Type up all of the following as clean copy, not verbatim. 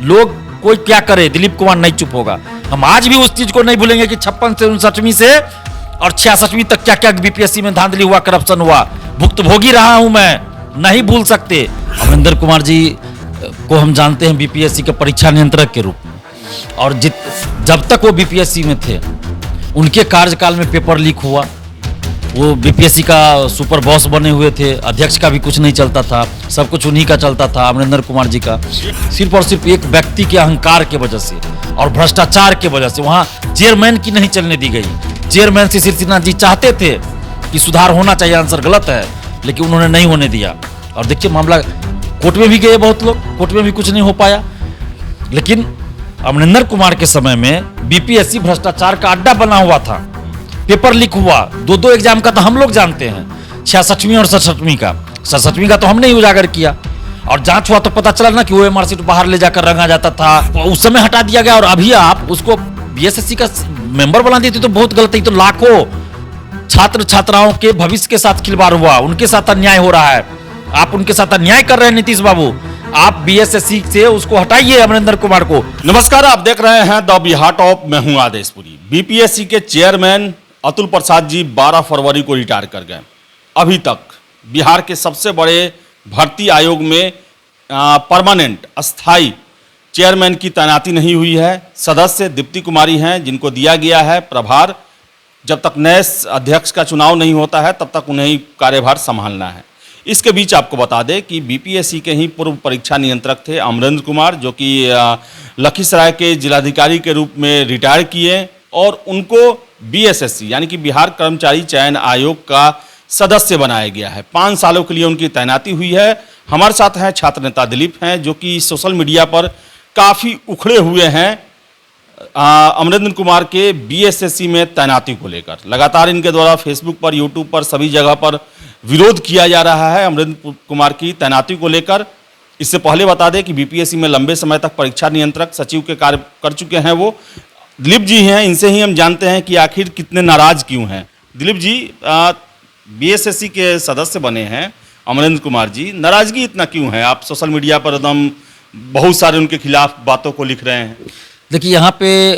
लोग कोई क्या करे, दिलीप कुमार नहीं चुप होगा। हम आज भी उस चीज को नहीं भूलेंगे कि 56 से 59वीं से और 66वीं तक क्या क्या बीपीएससी में धांधली हुआ, करप्शन हुआ, भुक्तभोगी रहा हूं मैं, नहीं भूल सकते। अमरिंदर कुमार जी को हम जानते हैं बीपीएससी के परीक्षा नियंत्रक के रूप में, और जब तक वो बीपीएससी में थे उनके कार्यकाल में पेपर लीक हुआ, वो बीपीएससी का सुपर बॉस बने हुए थे, अध्यक्ष का भी कुछ नहीं चलता था, सब कुछ उन्हीं का चलता था, अमरिंदर कुमार जी का। सिर्फ और सिर्फ एक व्यक्ति के अहंकार के वजह से और भ्रष्टाचार के वजह से वहाँ चेयरमैन की नहीं चलने दी गई। चेयरमैन शिशिर सिन्हा जी चाहते थे कि सुधार होना चाहिए, आंसर गलत है, लेकिन उन्होंने नहीं होने दिया। और देखिए मामला कोर्ट में भी गए बहुत लोग, कोर्ट में भी कुछ नहीं हो पाया। लेकिन अमरिंदर कुमार के समय में बीपीएससी भ्रष्टाचार का अड्डा बना हुआ था, पेपर लीक हुआ, दो एग्जाम का तो हम लोग जानते हैं, 66वीं और 67वीं का। 67वीं का तो हमने ही उजागर किया, और जांच हुआ तो पता चला ना कि ओएमआर सीट बाहर ले जाकर रंगा जाता था, उस समय हटा दिया गया। और अभी आप उसको बीएसएससी का मेंबर बना देते तो बहुत गलत है। तो लाखों छात्र छात्राओं के भविष्य के साथ खिलवाड़ हुआ, उनके साथ अन्याय हो रहा है, आप उनके साथ अन्याय कर रहे हैं नीतीश बाबू। आप बीएसएससी से उसको हटाइए, अमरिंदर कुमार को। नमस्कार, आप देख रहे हैं द बिहार टॉप, मैं हूं आदेशपुरी। बीपीएससी के चेयरमैन अतुल प्रसाद जी 12 फरवरी को रिटायर कर गए। अभी तक बिहार के सबसे बड़े भर्ती आयोग में परमानेंट अस्थाई चेयरमैन की तैनाती नहीं हुई है। सदस्य दीप्ति कुमारी हैं, जिनको दिया गया है प्रभार। जब तक नए अध्यक्ष का चुनाव नहीं होता है तब तक उन्हें कार्यभार संभालना है। इसके बीच आपको बता दें कि बीपीएससी के ही पूर्व परीक्षा नियंत्रक थे अमरिंदर कुमार, जो कि लखीसराय के जिलाधिकारी के रूप में रिटायर किए, और उनको बीएसएससी यानी कि बिहार कर्मचारी चयन आयोग का सदस्य बनाया गया है। 5 सालों के लिए उनकी तैनाती हुई है। हमारे साथ हैं छात्र नेता दिलीप हैं, जो कि सोशल मीडिया पर काफ़ी उखड़े हुए हैं अमरिंदर कुमार के बीएसएससी में तैनाती को लेकर। लगातार इनके द्वारा फेसबुक पर, यूट्यूब पर, सभी जगह पर विरोध किया जा रहा है अमरिंदर कुमार की तैनाती को लेकर। इससे पहले बता दें कि बीपीएससी में लंबे समय तक परीक्षा नियंत्रक सचिव के कार्य कर चुके हैं वो। दिलीप जी हैं, इनसे ही हम जानते हैं कि आखिर कितने नाराज क्यों हैं। दिलीप जी, बीएसएससी के सदस्य बने हैं अमरिंदर कुमार जी, नाराजगी इतना क्यों है? आप सोशल मीडिया पर एकदम बहुत सारे उनके खिलाफ बातों को लिख रहे हैं। देखिए, यहाँ पे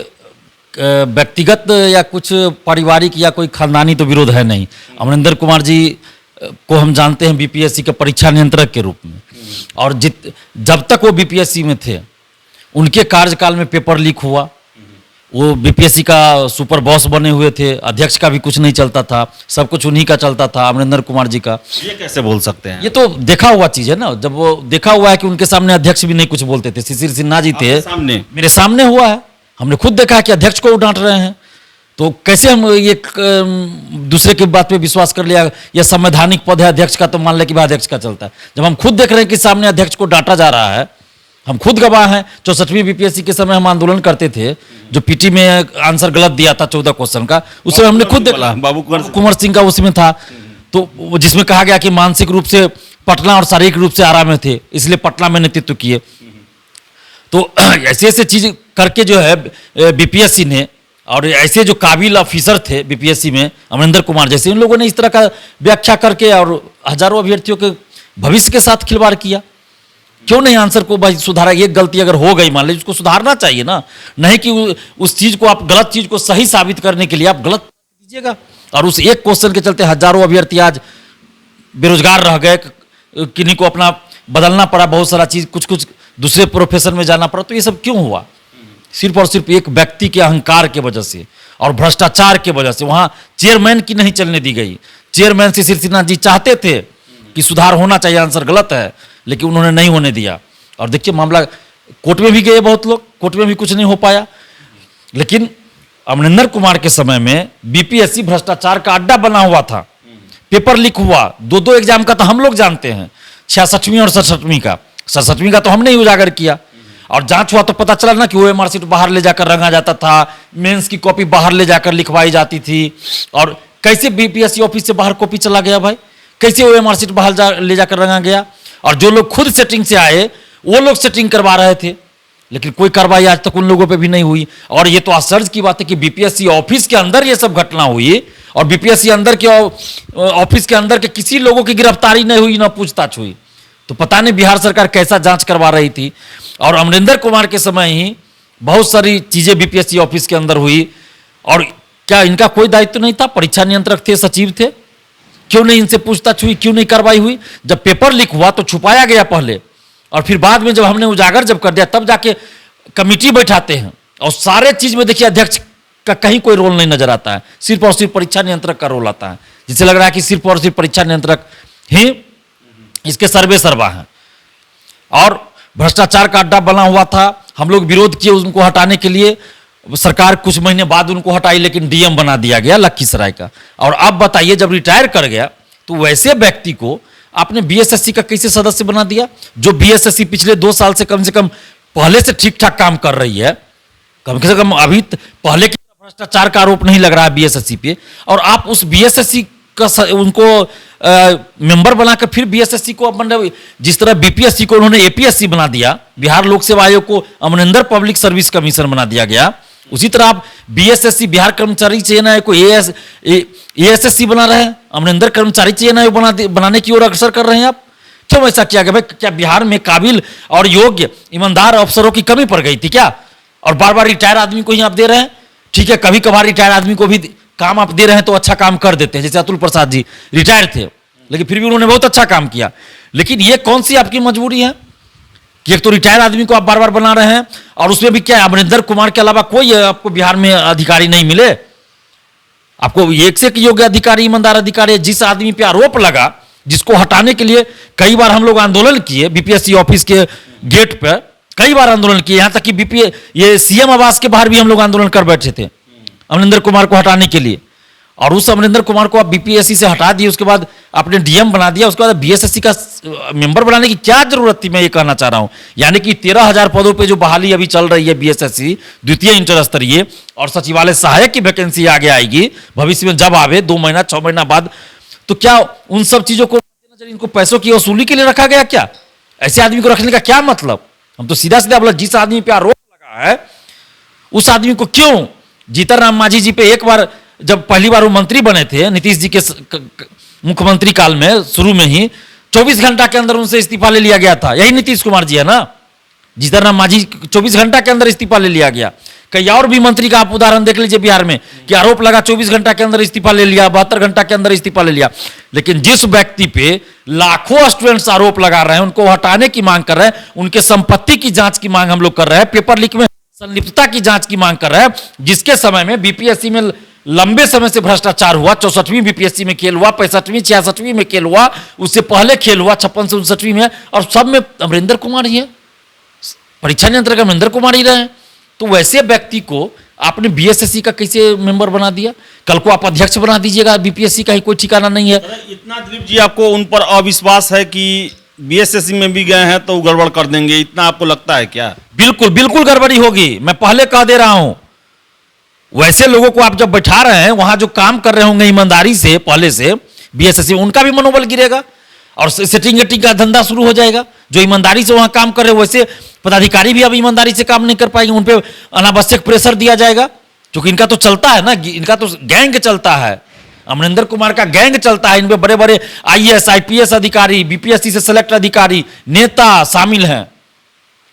व्यक्तिगत या कुछ पारिवारिक या कोई खानदानी तो विरोध है नहीं। अमरिंदर कुमार जी को हम जानते हैं बीपीएससी के परीक्षा नियंत्रक के रूप में, और जब तक वो बीपीएससी में थे उनके कार्यकाल में पेपर लीक हुआ, वो बीपीएससी का सुपर बॉस बने हुए थे, अध्यक्ष का भी कुछ नहीं चलता था, सब कुछ उन्हीं का चलता था, अमरिंदर कुमार जी का। ये कैसे बोल सकते हैं? ये तो देखा हुआ चीज है ना। जब वो देखा हुआ है कि उनके सामने अध्यक्ष भी नहीं कुछ बोलते थे, शिशिर सिन्हा जी थे सामने, मेरे सामने हुआ है, हमने खुद देखा है कि अध्यक्ष को डांट रहे हैं। तो कैसे हम ये दूसरे की बात पे विश्वास कर लिया? यह संवैधानिक पद है अध्यक्ष का, तो मान ले कि भाई अध्यक्ष का चलता है। जब हम खुद देख रहे हैं कि सामने अध्यक्ष को डांटा जा रहा है, हम खुद गवाह हैं। 64वीं बीपीएससी के समय हम आंदोलन करते थे, जो पीटी में आंसर गलत दिया था 14 क्वेश्चन का, उस समय हमने खुद देखा, बाबू कुंवर सिंह का उसमें था, तो जिसमें कहा गया कि मानसिक रूप से पटना और शारीरिक रूप से आरा में थे, इसलिए पटना में नेतृत्व किए। तो ऐसे ऐसे चीज करके जो है बीपीएससी ने, और ऐसे जो काबिल ऑफिसर थे बीपीएससी में अमरिंदर कुमार जैसे, इन लोगों ने इस तरह का व्याख्या करके और हजारों अभ्यर्थियों के भविष्य के साथ खिलवाड़ किया। क्यों नहीं आंसर को भाई सुधारा? एक गलती अगर हो गई मान लीजिए, उसको सुधारना चाहिए ना, नहीं कि उस चीज को, आप गलत चीज को सही साबित करने के लिए आप गलत दीजिएगा। और उस एक क्वेश्चन के चलते हजारों अभ्यर्थी आज बेरोजगार रह गए, किन्हीं को अपना बदलना पड़ा, बहुत सारा चीज, कुछ कुछ दूसरे प्रोफेशन में जाना पड़ा। तो ये सब क्यों हुआ? सिर्फ और सिर्फ एक व्यक्ति के अहंकार के वजह से और भ्रष्टाचार के वजह से वहां चेयरमैन की नहीं चलने दी गई। चेयरमैन शिशिर सिन्हा जी चाहते थे कि सुधार होना चाहिए, आंसर गलत है, लेकिन उन्होंने नहीं होने दिया। और देखिए मामला कोर्ट में भी गए बहुत लोग, कोर्ट में भी कुछ नहीं हो पाया। लेकिन अमरिंदर कुमार के समय में बीपीएससी भ्रष्टाचार का अड्डा बना हुआ था, पेपर लीक हुआ, दो एग्जाम का तो हम लोग जानते हैं, 66वीं और 67वीं का। 67वीं का तो हमने ही उजागर किया, और जांच हुआ तो पता चला ना कि ओएमआर सीट बाहर ले जाकर रंगा जाता था, मेंस की कॉपी बाहर ले जाकर लिखवाई जाती थी। और कैसे बीपीएससी ऑफिस से बाहर कॉपी चला गया भाई? कैसे ओएमआर सीट बाहर ले जाकर रंगा गया? और जो लोग खुद सेटिंग से आए वो लोग सेटिंग करवा रहे थे, लेकिन कोई कार्रवाई आज तक उन लोगों पे भी नहीं हुई। और ये तो आश्चर्य की बात है कि बीपीएससी ऑफिस के अंदर ये सब घटना हुई, और बीपीएससी अंदर के ऑफिस के अंदर के किसी लोगों की गिरफ्तारी नहीं हुई, ना पूछताछ हुई। तो पता नहीं बिहार सरकार कैसा जांच करवा रही थी। और अमरिंदर कुमार के समय ही बहुत सारी चीजें बीपीएससी ऑफिस के अंदर हुई। और क्या इनका कोई दायित्व नहीं था? परीक्षा नियंत्रक थे, सचिव थे, क्यों नहीं इनसे पूछताछ हुई, क्यों नहीं कार्रवाई हुई? जब पेपर लीक हुआ तो छुपाया गया पहले, और फिर बाद में जब हमने उजागर जब कर दिया तब जाके कमिटी बैठाते हैं। और सारे चीज में देखिए अध्यक्ष का कहीं कोई रोल नहीं नजर आता है, सिर्फ और सिर्फ परीक्षा नियंत्रक का रोल आता है, जिससे लग रहा है कि सिर्फ और सिर्फ परीक्षा नियंत्रक ही इसके सर्वे सर्वा हैं। और भ्रष्टाचार का अड्डा बना हुआ था, हम लोग विरोध किए उनको हटाने के लिए, सरकार कुछ महीने बाद उनको हटाई, लेकिन डीएम बना दिया गया लखीसराय का। और अब बताइए जब रिटायर कर गया तो वैसे व्यक्ति को आपने बीएसएससी का कैसे सदस्य बना दिया, जो बीएसएससी पिछले 2 साल से कम पहले से ठीक ठाक काम कर रही है, कम से कम अभी पहले की भ्रष्टाचार का आरोप नहीं लग रहा है बीएसएससी पे, और आप उस बीएसएससी का उनको मेंबर बनाकर फिर बीएसएससी को मतलब जिस तरह बीपीएससी को उन्होंने एपीएससी बना दिया, बिहार लोक सेवा आयोग को अमरिंदर पब्लिक सर्विस कमीशन बना दिया गया, उसी तरह आप बीएसएससी बिहार कर्मचारी चयन आयोग को एएसएससी बना रहे हैं, अमरिंदर कर्मचारी चयन आयोग बनाने की ओर अग्रसर कर रहे हैं आप। क्यों ऐसा किया गया भाई? क्या बिहार में काबिल और योग्य ईमानदार अफसरों की कमी पड़ गई थी क्या? और बार बार रिटायर आदमी को ही आप दे रहे हैं। ठीक है, कभी कभार रिटायर आदमी को भी काम आप दे रहे हैं तो अच्छा काम कर देते हैं, जैसे अतुल प्रसाद जी रिटायर थे लेकिन फिर भी उन्होंने बहुत अच्छा काम किया। लेकिन ये कौन सी आपकी मजबूरी है कि एक तो रिटायर आदमी को आप बार बार बना रहे हैं, और उसमें भी क्या अमरिंदर कुमार के अलावा कोई आपको बिहार में अधिकारी नहीं मिले? आपको एक से एक योग्य अधिकारी, ईमानदार अधिकारी, जिस आदमी पे आरोप लगा, जिसको हटाने के लिए कई बार हम लोग आंदोलन किए बीपीएससी ऑफिस के गेट पर, कई बार आंदोलन किए, यहां तक कि ये सीएम आवास के बाहर भी हम लोग आंदोलन कर बैठे थे अमरिंदर कुमार को हटाने के लिए। और उस अमरिंदर कुमार को आप बीपीएससी से हटा दिए, उसके बाद आपने डीएम बना दिया, उसके बाद बीएसएससी का मेंबर बनाने की क्या जरूरत थी? मैं ये कहना चाह रहा हूं। यानी कि 13,000 पदों पे जो बहाली अभी चल रही है बीएसएससी द्वितीय इंटर स्तरीय और सचिवालय सहायक की वैकेंसी आगे आएगी भविष्य में, जब आवे 2 महीना 6 महीना बाद, तो क्या उन सब चीजों को इनको पैसों की वसूली के लिए रखा गया क्या? ऐसे आदमी को रखने का क्या मतलब? हम तो सीधा सीधा बोला, जिस आदमी पे आरोप लगा है उस आदमी को क्यों? जीतन राम मांझी जी पे एक बार जब पहली बार वो मंत्री बने थे नीतीश जी के मुख्यमंत्री काल में, शुरू में ही 24 घंटा के अंदर उनसे इस्तीफा ले लिया गया था। यही नीतीश कुमार जी है ना? जीतन राम मांझी 24 घंटा के अंदर इस्तीफा ले लिया गया। कई और भी मंत्री का आप उदाहरण देख लीजिए बिहार में कि आरोप लगा 24 घंटा के अंदर इस्तीफा ले लिया, 72 घंटा के अंदर इस्तीफा ले लिया। लेकिन जिस व्यक्ति पे लाखों स्टूडेंट्स आरोप लगा रहे हैं, उनको हटाने की मांग कर रहे हैं, उनके संपत्ति की जांच की मांग हम लोग कर रहे हैं, पेपर लीक में संलिप्तता की जांच की मांग कर रहे हैं, जिसके समय में बीपीएससी में लंबे समय से भ्रष्टाचार हुआ, 64वीं बीपीएससी में खेल हुआ, 65वीं 66वीं में खेल हुआ, उससे पहले खेल हुआ 56 से 59वीं में, और सब में अमरिंदर कुमार ही है, परीक्षा नियंत्रक अमरिंदर कुमार ही रहे। तो वैसे व्यक्ति को आपने बीएसएससी का कैसे मेंबर बना दिया? कल को आप अध्यक्ष बना दीजिएगा, बीपीएससी का ही कोई ठिकाना नहीं है। इतना दिलीप जी आपको उन पर अविश्वास है कि बीएसएससी में भी गए हैं तो गड़बड़ कर देंगे, इतना आपको लगता है क्या? बिल्कुल बिल्कुल गड़बड़ी होगी, मैं पहले कह दे रहा हूं। वैसे लोगों को आप जब बैठा रहे हैं, वहां जो काम कर रहे होंगे ईमानदारी से पहले से बीएसएससी, उनका भी मनोबल गिरेगा और सेटिंग वेटिंग का धंधा शुरू हो जाएगा। जो ईमानदारी से वहां काम कर रहे हैं वैसे पदाधिकारी भी अब ईमानदारी से काम नहीं कर पाएंगे, उन पे अनावश्यक प्रेशर दिया जाएगा, क्योंकि इनका तो चलता है ना, इनका तो गैंग चलता है, अमरिंदर कुमार का गैंग चलता है। इनमें बड़े बड़े आईएएस आईपीएस अधिकारी, बीपीएससी से सेलेक्ट अधिकारी, नेता शामिल हैं।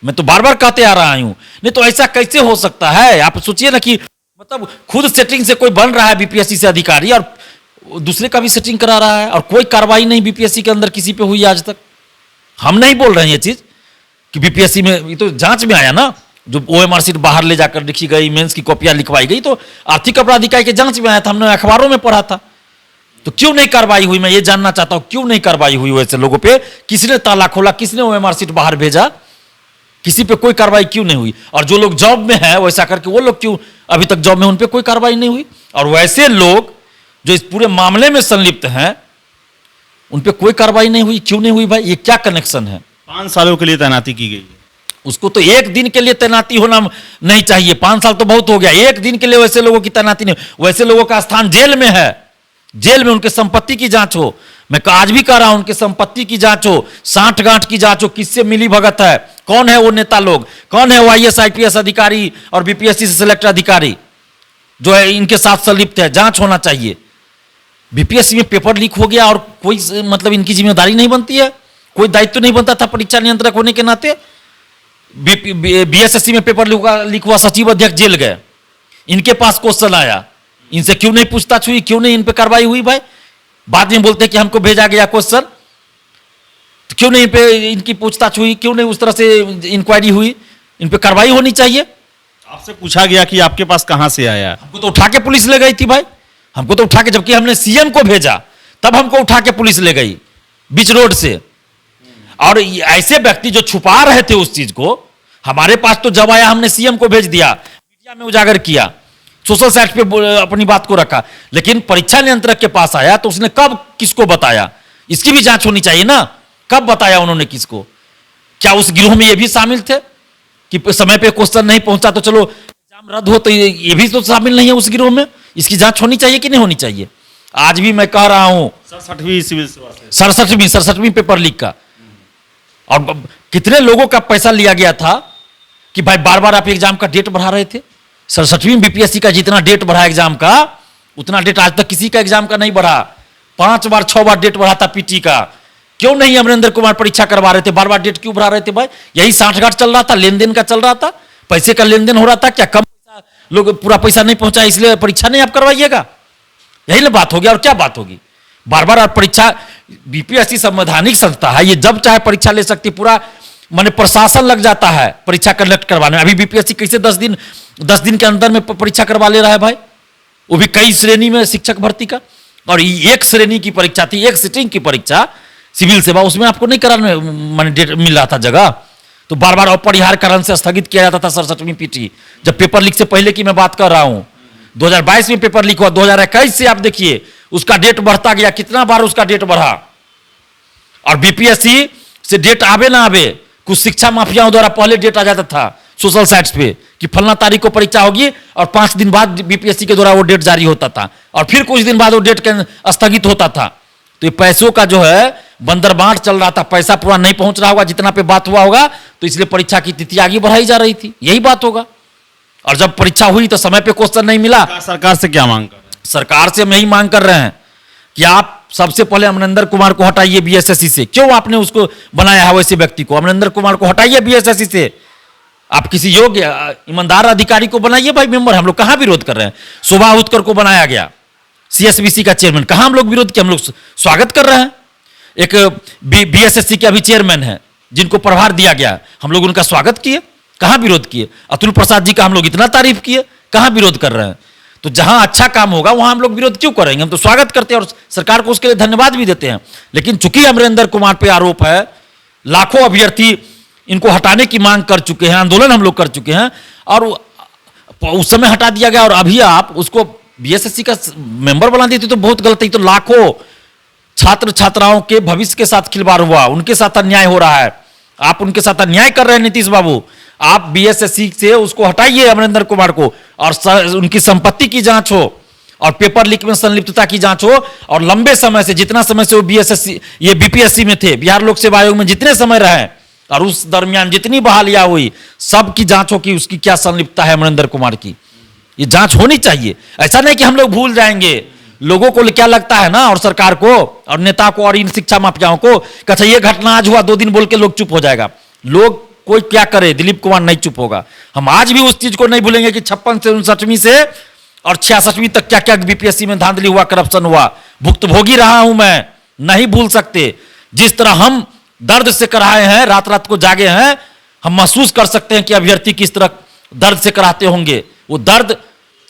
मैं तो बार बार कहते आ रहा हूं, नहीं तो ऐसा कैसे हो सकता है? आप सोचिए ना कि मतलब खुद सेटिंग से कोई बन रहा है बीपीएससी से अधिकारी और दूसरे का भी सेटिंग करा रहा है, और कोई कार्रवाई नहीं बीपीएससी के अंदर किसी पे हुई आज तक। हम नहीं बोल रहे हैं ये चीज कि बीपीएससी में, ये तो जांच में आया ना, जो ओएमआर सीट बाहर ले जाकर लिखी गई, मेंस की कॉपियां लिखवाई गई, तो आर्थिक अपराध इकाई के जांच में आया था, हमने अखबारों में पढ़ा था। तो क्यों नहीं कार्रवाई हुई? मैं ये जानना चाहता हूं, क्यों नहीं कार्रवाई हुई वैसे लोगों पे? किसने ताला खोला? किसने ओएमआर सीट बाहर भेजा? किसी पे कोई कार्रवाई क्यों नहीं हुई? और जो लोग जॉब में है वैसा करके वो लोग क्यों अभी तक जॉब में, उन पे कोई कार्रवाई नहीं हुई? और वैसे लोग जो इस पूरे मामले में संलिप्त हैं उन पे कोई कार्रवाई नहीं हुई, क्यों नहीं हुई भाई? ये क्या कनेक्शन है? 5 सालों के लिए तैनाती की गई है। उसको तो एक दिन के लिए तैनाती होना नहीं चाहिए, 5 साल तो बहुत हो गया। एक दिन के लिए वैसे लोगों की तैनाती नहीं, वैसे लोगों का स्थान जेल में है, जेल में उनके संपत्ति की जांच हो। मैं आज भी कह रहा हूं, उनके संपत्ति की जांच हो, साठ गांठ की जांच हो, किससे मिली भगत है, कौन है वो नेता लोग, कौन है वो आईएएस आईपीएस अधिकारी और बीपीएससी से सिलेक्ट अधिकारी जो है इनके साथ संलिप्त है, जांच होना चाहिए। बीपीएससी में पेपर लीक हो गया और कोई मतलब इनकी जिम्मेदारी नहीं बनती है, कोई दायित्व नहीं बनता था परीक्षा नियंत्रक होने के नाते? बीएसएससी में पेपर लीक हुआ, सचिव अध्यक्ष जेल गए, इनके पास क्वेश्चन आया, इनसे क्यों नहीं पूछताछ हुई, क्यों नहीं इन पे कार्रवाई हुई भाई? बाद में बोलते हैं कि हमको भेजा गया क्वेश्चन, तो क्यों नहीं इन पे इनकी पूछताछ हुई, क्यों नहीं उस तरह से इंक्वायरी हुई? इन पे कार्रवाई होनी चाहिए। आपसे पूछा गया कि आपके पास कहां से आया? हमको तो उठा के पुलिस ले गई थी भाई, हमको तो उठा के, जबकि हमने सीएम को भेजा तब हमको उठा के पुलिस ले गई बीच रोड से। और ऐसे व्यक्ति जो छुपा रहे थे उस चीज को, हमारे पास तो जब आया हमने सीएम को भेज दिया, मीडिया में उजागर किया, सोशल साइट पे अपनी बात को रखा, लेकिन परीक्षा नियंत्रक के पास आया तो उसने कब किसको बताया? इसकी भी जांच होनी चाहिए ना, कब बताया उन्होंने किसको? क्या उस गिरोह में ये भी शामिल थे कि समय पे क्वेश्चन नहीं पहुंचा तो चलो एग्जाम रद्द हो, तो ये भी तो शामिल नहीं है उस गिरोह में? इसकी जांच होनी चाहिए कि नहीं होनी चाहिए? आज भी मैं कह रहा हूं 67वीं सिविल सेवा से 67वीं पेपर लीक का, और कितने लोगों का पैसा लिया गया था कि भाई बार बार आप एग्जाम का डेट बढ़ा रहे थे। 67वीं बीपीएससी का जितना डेट बढ़ा एग्जाम का, उतना डेट आज तक किसी का एग्जाम का नहीं बढ़ा। 5 बार 6 बार डेट बढ़ा था पीटी का, क्यों नहीं अमरिंदर कुमार परीक्षा करवा रहे थे? बार बार डेट क्यों बढ़ा रहे थे भाई? यही साठगांठ चल रहा था, लेन देन का चल रहा था, पैसे का लेन देन हो रहा था। क्या कम पैसा, लोग पूरा पैसा नहीं पहुंचा इसलिए परीक्षा नहीं आप करवाइएगा? यही ना बात होगी, और क्या बात होगी? बार बार आप परीक्षा, बीपीएससी संवैधानिक संस्था है, ये जब चाहे परीक्षा ले सकती, पूरा माने प्रशासन लग जाता है परीक्षा कंडक्ट करवाने में। अभी बीपीएससी कैसे 10 दिन के अंदर में परीक्षा करवा ले रहा है भाई, वो भी कई श्रेणी में शिक्षक भर्ती का, और एक श्रेणी की परीक्षा थी, एक सिटिंग की परीक्षा सिविल सेवा, उसमें आपको नहीं कराने माने डेट मिल रहा था जगह, तो बार बार अपरिहार्य कारण से स्थगित किया जाता था 67वीं पीटी। जब पेपर लीक से पहले की मैं बात कर रहा हूं, 2022 में पेपर लीक हुआ, 2021 से आप देखिए उसका डेट बढ़ता गया, कितना बार उसका डेट बढ़ा। और बीपीएससी से डेट आवे ना आवे, कुछ शिक्षा माफियाओं द्वारा पहले डेट आ जाता था सोशल साइट्स पे कि फलना तारीख को परीक्षा होगी, और 5 दिन बाद बीपीएससी के द्वारा वो डेट जारी होता था, और फिर कुछ दिन बाद वो डेट स्थगित होता था। तो ये पैसों का जो है बंदरबांट चल रहा था, पैसा पूरा नहीं पहुंच रहा होगा जितना पे बात हुआ होगा, तो इसलिए परीक्षा की तिथि आगे बढ़ाई जा रही थी, यही बात होगा। और जब परीक्षा हुई तो समय पे क्वेश्चन नहीं मिला। सरकार से क्या मांग कर रहे हैं? सरकार से हम यही मांग कर रहे हैं कि आप सबसे पहले अमरिंदर कुमार को हटाइए बीएसएससी से। क्यों आपने उसको बनाया है वैसे व्यक्ति को? अमरिंदर कुमार को हटाइए बीएसएससी से, आप किसी योग्य ईमानदार अधिकारी को बनाइए भाई मेंबर। हम लोग कहां विरोध कर रहे हैं? शोभा उत्कर को बनाया गया सीएसबीसी का चेयरमैन, कहां हम लोग विरोध किया? हम लोग स्वागत कर रहे हैं। एक बीएसएससी के अभी चेयरमैन है जिनको प्रभार दिया गया, हम लोग उनका स्वागत किए, कहां विरोध किए? अतुल प्रसाद जी का हम लोग इतना तारीफ किए, कहां विरोध कर रहे हैं? तो जहां अच्छा काम होगा वहां हम लोग विरोध क्यों करेंगे? हम तो स्वागत करते हैं और सरकार को उसके लिए धन्यवाद भी देते हैं। लेकिन चूंकि अमरिंदर कुमार पे आरोप है, लाखों अभ्यर्थी इनको हटाने की मांग कर चुके हैं, आंदोलन हम लोग कर चुके हैं, और उस समय हटा दिया गया, और अभी आप उसको बीएसएससी का मेंबर बना देते तो बहुत गलत है। तो लाखों छात्र छात्राओं के भविष्य के साथ खिलवाड़ हुआ, उनके साथ अन्याय हो रहा है, आप उनके साथ अन्याय कर रहे हैं नीतीश बाबू। आप बीएसएससी से उसको हटाइए अमरिंदर कुमार को, और उनकी संपत्ति की जांच हो, और पेपर लीक में संलिप्तता की जांच हो, और लंबे समय से, जितना समय से वो बीएसएससी ये बीपीएससी में थे, बिहार लोक सेवा आयोग में जितने समय रहे, और उस दरमियान जितनी बहालियां हुई, सब की जांच हो कि उसकी क्या संलिप्तता है अमरिंदर कुमार की। ये जांच होनी चाहिए। ऐसा नहीं कि हम लोग भूल जाएंगे। लोगों को क्या लगता है ना, और सरकार को और नेता को और इन शिक्षा माफियाओं को, अच्छा ये घटना आज हुआ 2 दिन बोल के लोग चुप हो जाएगा। लोग कोई क्या करे, दिलीप कुमार नहीं चुप होगा। हम आज भी उस चीज को नहीं भूलेंगे कि 56 से 59वीं से और 66वीं तक क्या क्या बीपीएससी में धांधली हुआ, करप्शन हुआ, भुक्तभोगी रहा हूं मैं, नहीं भूल सकते। जिस तरह हम दर्द से कराए हैं, रात रात को जागे हैं, हम महसूस कर सकते हैं कि अभ्यर्थी किस तरह दर्द से कराते होंगे। वो दर्द,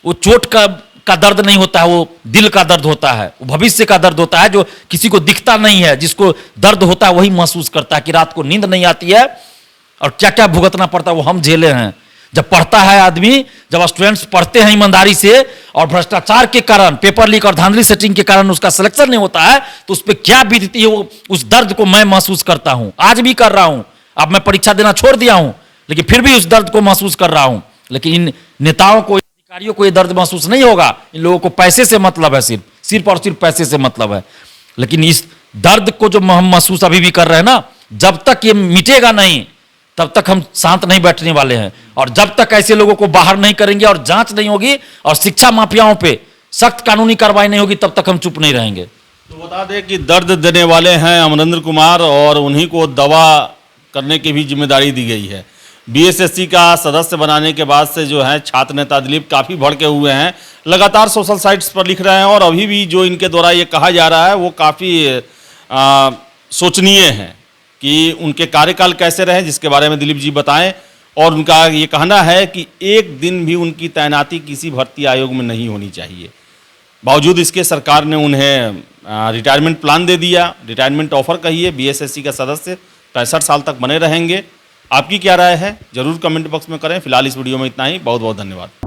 वो चोट का दर्द नहीं होता है, वो दिल का दर्द होता है, वो भविष्य का दर्द होता है, जो किसी को दिखता नहीं है। जिसको दर्द होता है वही महसूस करता है कि रात को नींद नहीं आती है, और क्या क्या भुगतना पड़ता है वो हम झेले हैं। जब पढ़ता है आदमी, जब स्टूडेंट्स पढ़ते हैं ईमानदारी से, और भ्रष्टाचार के कारण, पेपर लीक और धांधली सेटिंग के कारण उसका सिलेक्शन नहीं होता है, तो उस पर क्या बीतती है, वो उस दर्द को मैं महसूस करता हूं, आज भी कर रहा हूं। अब मैं परीक्षा देना छोड़ दिया हूं, लेकिन फिर भी उस दर्द को महसूस कर रहा हूं। लेकिन इन नेताओं को, अधिकारियों को ये दर्द महसूस नहीं होगा। इन लोगों को पैसे से मतलब है, सिर्फ और सिर्फ पैसे से मतलब है। लेकिन इस दर्द को जो हम महसूस अभी भी कर रहे हैं ना, जब तक ये मिटेगा नहीं, तब तक हम शांत नहीं बैठने वाले हैं। और जब तक ऐसे लोगों को बाहर नहीं करेंगे, और जांच नहीं होगी, और शिक्षा माफियाओं पे सख्त कानूनी कार्रवाई नहीं होगी, तब तक हम चुप नहीं रहेंगे। तो बता दें कि दर्द देने वाले हैं अमरिंदर कुमार, और उन्हीं को दवा करने की भी जिम्मेदारी दी गई है। बीएसएससी का सदस्य बनाने के बाद से जो है छात्र नेता दिलीप काफ़ी भड़के हुए हैं, लगातार सोशल साइट्स पर लिख रहे हैं और अभी भी जो इनके द्वारा ये कहा जा रहा है वो काफ़ी सोचनीय है कि उनके कार्यकाल कैसे रहे, जिसके बारे में दिलीप जी बताएं। और उनका ये कहना है कि एक दिन भी उनकी तैनाती किसी भर्ती आयोग में नहीं होनी चाहिए। बावजूद इसके सरकार ने उन्हें रिटायरमेंट प्लान दे दिया, रिटायरमेंट ऑफर कहिए। बीएसएससी का सदस्य 65 साल तक बने रहेंगे। आपकी क्या राय है, जरूर कमेंट बॉक्स में करें। फिलहाल इस वीडियो में इतना ही। बहुत बहुत धन्यवाद।